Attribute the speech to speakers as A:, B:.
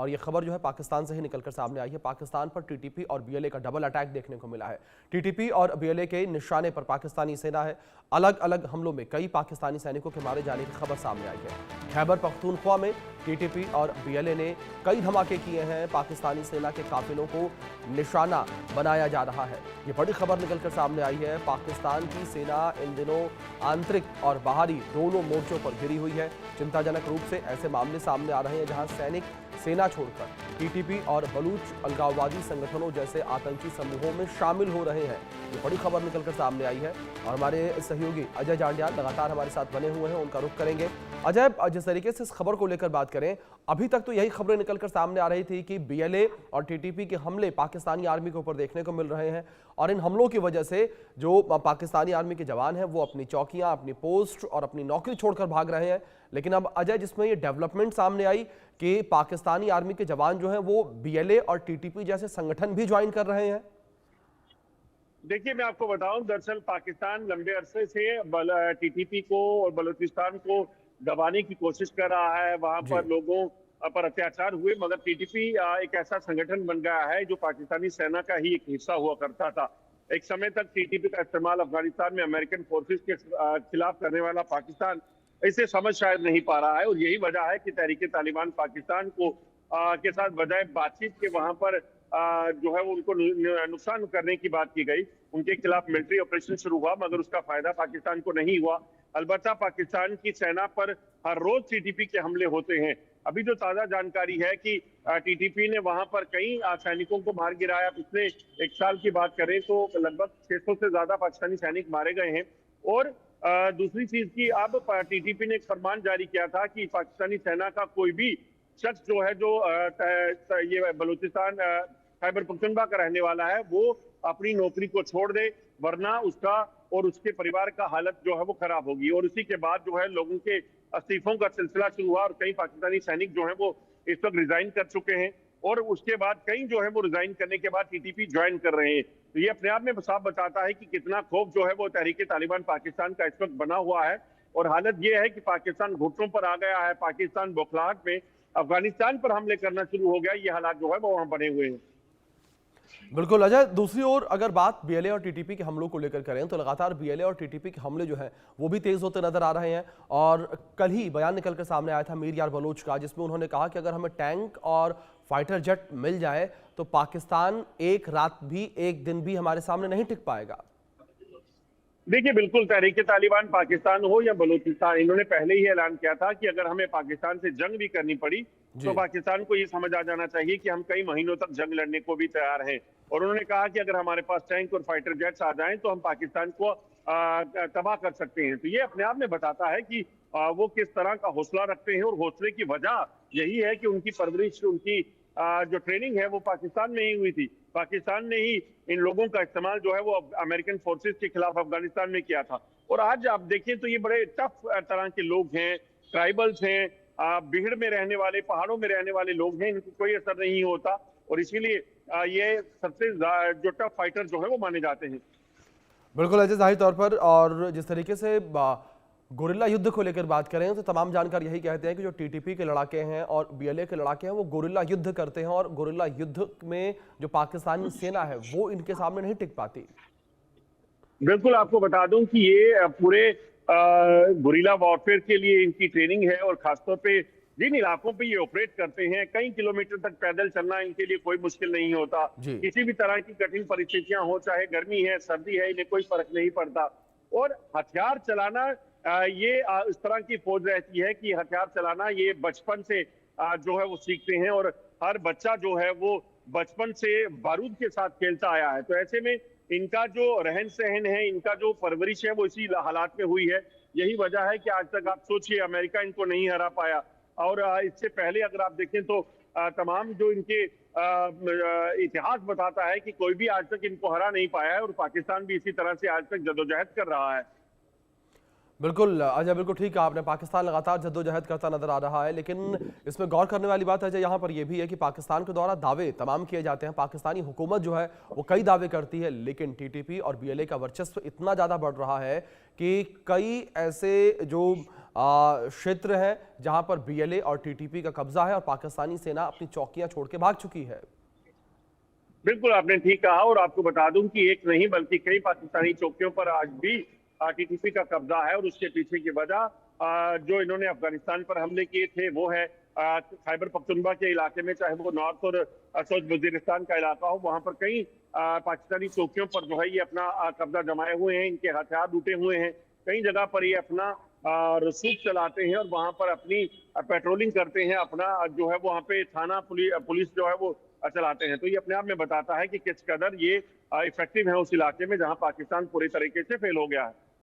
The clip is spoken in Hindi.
A: और ये खबर जो है पाकिस्तान से ही निकलकर सामने आई है। पाकिस्तान पर टीटीपी और बीएलए का डबल अटैक देखने को मिला है। टीटीपी और बीएलए के निशाने पर पाकिस्तानी सेना है। अलग अलग हमलों में कई पाकिस्तानी सैनिकों के मारे जाने की खबर सामने आई है। खैबर पख्तूनख्वा में टीटीपी और बीएलए ने कई धमाके किए हैं। पाकिस्तानी सेना के काफिलों को निशाना बनाया जा रहा है। ये बड़ी खबर निकलकर सामने आई है। पाकिस्तान की सेना इन दिनों आंतरिक और बाहरी दोनों मोर्चों पर घिरी हुई है। चिंताजनक रूप से ऐसे मामले सामने आ रहे हैं जहां सैनिक सेना छोड़कर टीटीपी और बलूच अलगाववादी संगठनों जैसे आतंकी समूहों में शामिल हो रहे हैं। ये बड़ी खबर निकलकर सामने आई है और हमारे सहयोगी अजय जांडियाल लगातार हमारे साथ बने हुए हैं, उनका रुख करेंगे। अजय, जिस तरीके से इस खबर को लेकर बात करें, अभी तक तो यही खबरें निकलकर सामने आ रही थी कि बीएलए और टीटीपी के हमले पाकिस्तानी आर्मी के ऊपर देखने को मिल रहे हैं और इन हमलों की वजह से जो पाकिस्तानी आर्मी के जवान हैं वो अपनी चौकियां, अपनी पोस्ट और अपनी नौकरी छोड़कर भाग रहे हैं। लेकिन अब अजय, जिसमें ये डेवलपमेंट सामने आई कि पाकिस्तानी आर्मी के जवान जो हैं वो बीएलए और टीटीपी जैसे संगठन भी ज्वाइन कर रहे हैं।
B: देखिए, मैं आपको बताऊं, दरअसल पाकिस्तान लंबे अरसे से टीटीपी को और बलूचिस्तान को दबाने की कोशिश कर रहा है। वहां पर लोगों पर अत्याचार हुए, मगर टीटीपी एक ऐसा संगठन बन गया है जो पाकिस्तानी सेना का ही एक हिस्सा हुआ करता था। एक समय तक टीटीपी का इस्तेमाल अफगानिस्तान में अमेरिकन फोर्सेस के खिलाफ करने वाला पाकिस्तान इसे समझ शायद नहीं पा रहा है और यही वजह है कि तहरीक तालिबान पाकिस्तान को के साथ बजाय बातचीत के वहां पर जो है वो उनको नुकसान करने की बात की गई। उनके खिलाफ मिलिट्री ऑपरेशन शुरू हुआ, मगर उसका फायदा पाकिस्तान को नहीं हुआ। अलबत्ता पाकिस्तान की सेना पर हर रोज टीटीपी के हमले होते हैं। अभी जो ताजा जानकारी है कि टीटीपी ने वहां पर कई सैनिकों को मार गिराया। पिछले एक साल की बात करें तो लगभग 600 से ज्यादा पाकिस्तानी सैनिक मारे गए हैं। और दूसरी चीज की, अब टीटीपी ने एक फरमान जारी किया था कि पाकिस्तानी सेना का कोई भी शख्स जो है, जो ये बलूचिस्तान खैबर पख्तूनख्वा का रहने वाला है, वो अपनी नौकरी को छोड़ दे, वरना उसका और उसके परिवार का हालत जो है वो खराब होगी। और उसी के बाद जो है लोगों के इस्तीफों का सिलसिला शुरू हुआ और कई पाकिस्तानी सैनिक जो है वो इस वक्त रिजाइन कर चुके हैं और उसके बाद कई जो है वो रिजाइन करने के बाद टीटीपी ज्वाइन कर रहे हैं। तो ये अपने आप में साफ बताता है कि कितना खौफ जो है वो तहरीक तालिबान पाकिस्तान का इस वक्त बना हुआ है। और हालत ये है कि पाकिस्तान घुटनों पर आ गया है। पाकिस्तान बौखलाहट में अफगानिस्तान पर हमले करना शुरू हो गया। ये हालात जो है वो वहां बने हुए हैं।
A: बिल्कुल अजय, दूसरी ओर अगर बात बीएलए और टीटीपी के हमलों को लेकर करें तो लगातार बीएलए और टीटीपी के हमले जो हैं वो भी तेज होते नजर आ रहे हैं। और कल ही बयान निकलकर सामने आया था मीर यार बलोच का, जिसमें उन्होंने कहा कि अगर हमें टैंक और फाइटर जेट मिल जाए तो पाकिस्तान एक रात भी, एक दिन भी हमारे सामने नहीं टिक पाएगा।
B: देखिए, बिल्कुल, तहरीक तालिबान पाकिस्तान हो या बलूचिस्तान, इन्होंने पहले ही ऐलान किया था कि अगर हमें पाकिस्तान से जंग भी करनी पड़ी तो पाकिस्तान को ये समझ आ जाना चाहिए कि हम कई महीनों तक जंग लड़ने को भी तैयार हैं। और उन्होंने कहा कि अगर हमारे पास टैंक और फाइटर जेट्स आ जाएं तो हम पाकिस्तान को तबाह कर सकते हैं। तो ये अपने आप में बताता है कि वो किस तरह का हौसला रखते हैं। और हौसले की वजह यही है कि उनकी परवरिश, उनकी जो ट्रेनिंग है वो पाकिस्तान में ही हुई थी। पाकिस्तान ने ही इन लोगों का इस्तेमाल जो है वो अमेरिकन फोर्सेस के खिलाफ अफगानिस्तान में किया था। और आज आप देखें तो ये बड़े टफ तरह के लोग हैं, ट्राइबल्स हैं, भीड़ में रहने वाले, पहाड़ों में रहने वाले लोग हैं, इनको कोई असर नहीं होता। और इसीलिए ये सबसे जो टफ फाइटर जो है वो माने जाते हैं।
A: बिल्कुल अजय, जाहिर तौर पर। और जिस तरीके से गोरिल्ला युद्ध को लेकर बात करें तो तमाम जानकार यही कहते हैं कि जो टीटीपी के लड़ाके हैं और बीएलए के लड़ाके हैं वो गोरिल्ला युद्ध करते हैं और गोरिल्ला युद्ध में जो पाकिस्तानी सेना है वो इनके सामने नहीं टिक पाती।
B: बिल्कुल, आपको बता दूं कि ये पूरे गुरिल्ला वॉरफेयर के लिए इनकी ट्रेनिंग है और खासतौर पे जिन इलाकों पे ये ऑपरेट करते हैं, कई किलोमीटर तक पैदल चलना इनके लिए कोई मुश्किल नहीं होता। किसी भी तरह की कठिन परिस्थितियां हो, चाहे गर्मी है, सर्दी है, इन्हें कोई फर्क नहीं पड़ता। और हथियार चलाना, ये इस तरह की फौज रहती है कि हथियार चलाना ये बचपन से जो है वो सीखते हैं और हर बच्चा जो है वो बचपन से बारूद के साथ खेलता आया है। तो ऐसे में इनका जो रहन सहन है, इनका जो परवरिश है वो इसी हालात में हुई है। यही वजह है कि आज तक आप सोचिए, अमेरिका इनको नहीं हरा पाया। और इससे पहले अगर आप देखें तो तमाम जो इनके इतिहास बताता है कि कोई भी आज तक इनको हरा नहीं पाया है और पाकिस्तान भी इसी तरह से आज तक जद्दोजहद कर रहा है।
A: बिल्कुल अजय, बिल्कुल ठीक है आपने। पाकिस्तान लगातार जद्दोजहद करता नजर आ रहा है, लेकिन इसमें गौर करने वाली बात अजय यहाँ पर यह भी है कि पाकिस्तान के द्वारा दावे तमाम किए जाते हैं। पाकिस्तानी हुकूमत जो है वो कई दावे करती है, लेकिन टीटीपी और बीएलए का वर्चस्व इतना ज़्यादा बढ़ रहा है कि कई ऐसे जो क्षेत्र है जहां पर बीएलए और टीटीपी का कब्जा है और पाकिस्तानी सेना अपनी चौकियां छोड़ के भाग चुकी है।
B: बिल्कुल आपने ठीक कहा, और आपको बता दूं कि एक नहीं बल्कि कई पाकिस्तानी चौकियों पर आज भी टीटीपी का कब्जा है, और उसके पीछे की वजह जो इन्होंने अफगानिस्तान पर हमले किए थे वो है खैबर पख्तूनख्वा के इलाके में, चाहे वो नॉर्थ और साउथ वजीरिस्तान का इलाका हो, वहां पर कई पाकिस्तानी चौकियों पर जो है ये अपना कब्जा जमाए हुए हैं, इनके हथियार लूटे हुए हैं। कई जगह पर ये अपना रसूख चलाते हैं और वहां पर अपनी पेट्रोलिंग करते हैं, अपना जो है वहां पे थाना पुलिस जो है वो चलाते हैं। तो ये अपने आप में बताता है कि किस कदर ये इफेक्टिव है उस इलाके में जहां पाकिस्तान पूरी तरीके से फेल हो गया है।